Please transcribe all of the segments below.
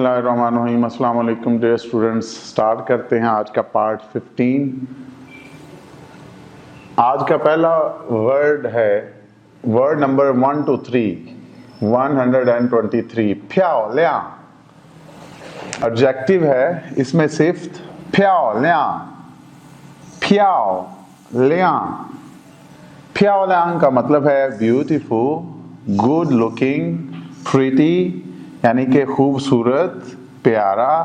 बिस्मिल्लाहिर्रहमानिर्रहीम। अस्सलाम वालेकुम डियर स्टूडेंट्स। स्टार्ट करते हैं आज का पार्ट 15। आज का पहला वर्ड है वर्ड नंबर 1 to 3 123 फ्याओ ल्या। ऑब्जेक्टिव है इसमें सिर्फ फ्याओ ल्या। फ्याओ ल्या। फ्याओ ल्यां का मतलब है ब्यूटीफुल, गुड लुकिंग, प्रीटी यानी कि खूबसूरत, प्यारा,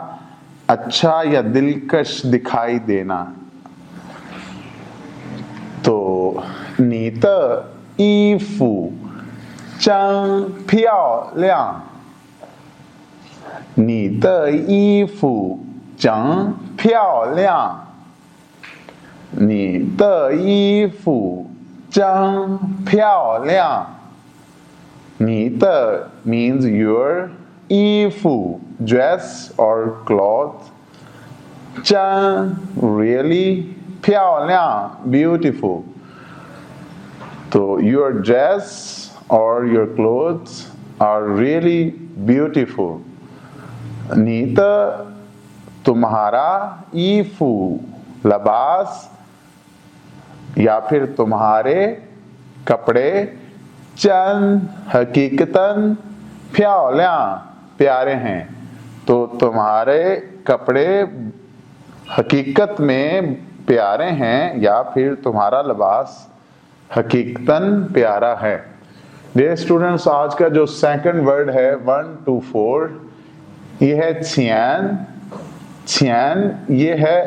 अच्छा या दिलकश दिखाई देना। तो नी de衣服真漂亮，你的衣服真漂亮，你的衣服真漂亮。你的 means your, 衣服 dress or cloth, 真 really, 漂亮 beautiful. So your dress or your clothes are really beautiful. 你的 तुम्हारा, 衣服 लबास या फिर तुम्हारे कपड़े, 真 हकीकतन, 漂亮 प्यारे हैं। तो तुम्हारे कपड़े हकीकत में प्यारे हैं या फिर तुम्हारा लिबास हकीकतन प्यारा है। डियर स्टूडेंट्स, आज का जो सेकंड वर्ड है 1 to 4 ये है छियान। छियान ये है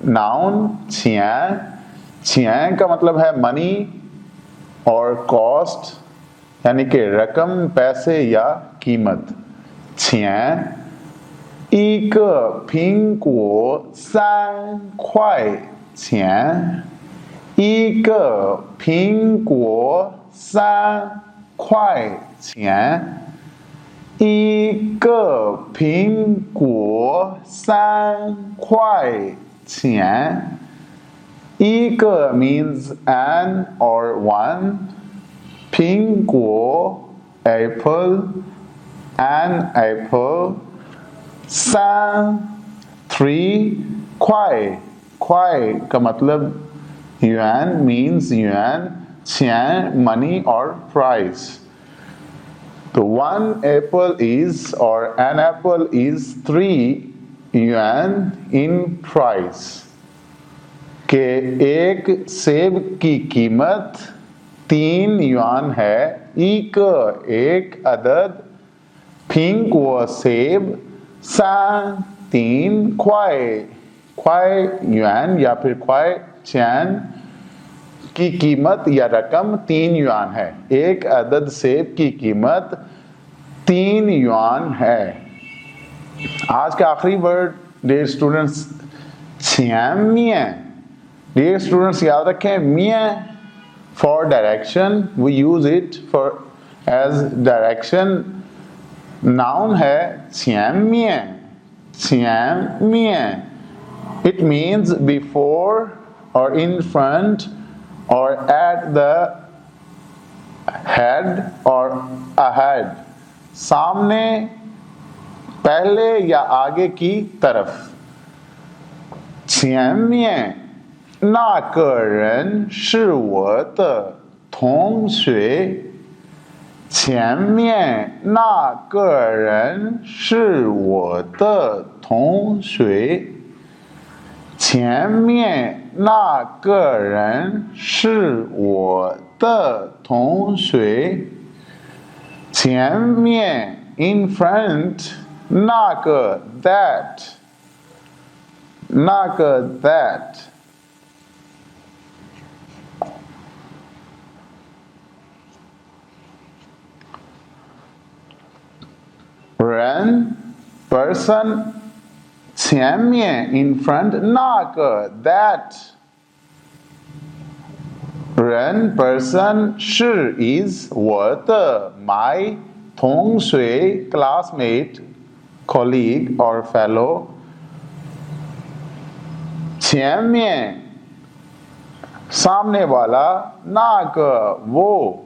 नाउन छियान। छियान का मतलब है मनी और कॉस्ट यानी कि रकम, पैसे या कीमत। 钱一个苹果3块钱，一个苹果3块钱，一个苹果3块钱。一个 means an or one, 苹果 apple, an apple, 3 3 kwai kwai का मतलब yuan means yuan, 钱 money or price. तो one apple is or an apple is 3 yuan in price. के एक सेब की कीमत 3 युआन है। एक अदद, 苹果 सेब, 3 क्वाई युआन या फिर क्वाई चैन की कीमत या रकम 3 युआन है। एक अदद सेब की कीमत 3 युआन है। आज का आखिरी वर्ड डियर स्टूडेंट्स छियामिया। डियर स्टूडेंट्स याद रखें मिया for direction, we use it for as direction. Noun है 前面 前面 it means before or in front or at the head or ahead, सामने, पहले या आगे की तरफ। 前面那个人是我的同学。前面那个人是我的同学。前面那个人是我的同学。前面 in front, 那个 that, 那个 that。人 person, 前面 in front, 那个 that。人 person, 是 is 我的 my, 同学 classmate, colleague or fellow。前面 सामने वाला, 那个 वो।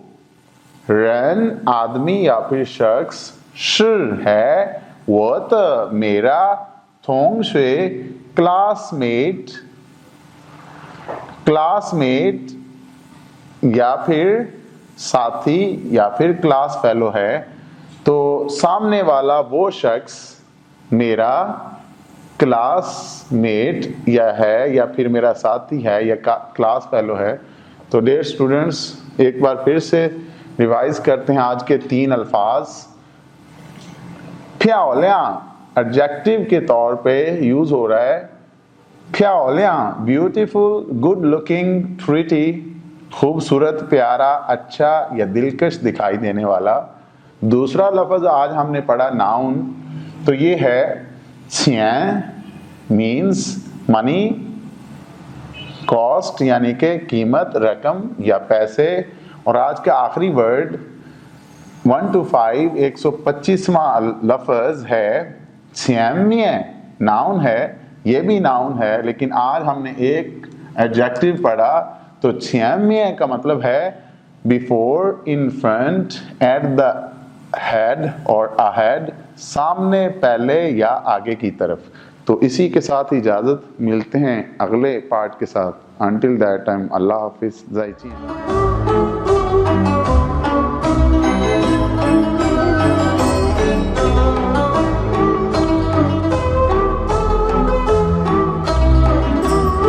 人 आदमी या फिर शख्स, 是 है 我的 मेरा 同学 क्लासमेट या फिर साथी या फिर क्लास फेलो है तो सामने वाला वो शख्स मेरा क्लासमेट या फिर मेरा साथी है या क्लास फेलो है। तो डियर स्टूडेंट्स, एक बार फिर से रिवाइज करते हैं आज के 3 अल्फाज। प्याओलियां एडजेक्टिव के तौर पे यूज हो रहा है। प्याओलियां ब्यूटीफुल, गुड लुकिंग, प्रिटी, खूबसूरत, प्यारा, अच्छा या दिलकश दिखाई देने वाला। दूसरा लफ्ज आज हमने पढ़ा नाउन, तो ये है छियां, मीन्स मनी, कॉस्ट यानी कि कीमत, रकम या पैसे। और आज का आखिरी वर्ड 1 to 5 125वां लफ्ज है छियामिया। नाउन है, ये भी नाउन है, लेकिन आज हमने एक एडजेक्टिव पढ़ा। तो छियामिया का मतलब है before, in front, at the head और अहेड, सामने, पहले या आगे की तरफ। तो इसी के साथ इजाज़त, मिलते हैं अगले पार्ट के साथ। Until that time, अल्लाह हाफिज़, ज़ाइची।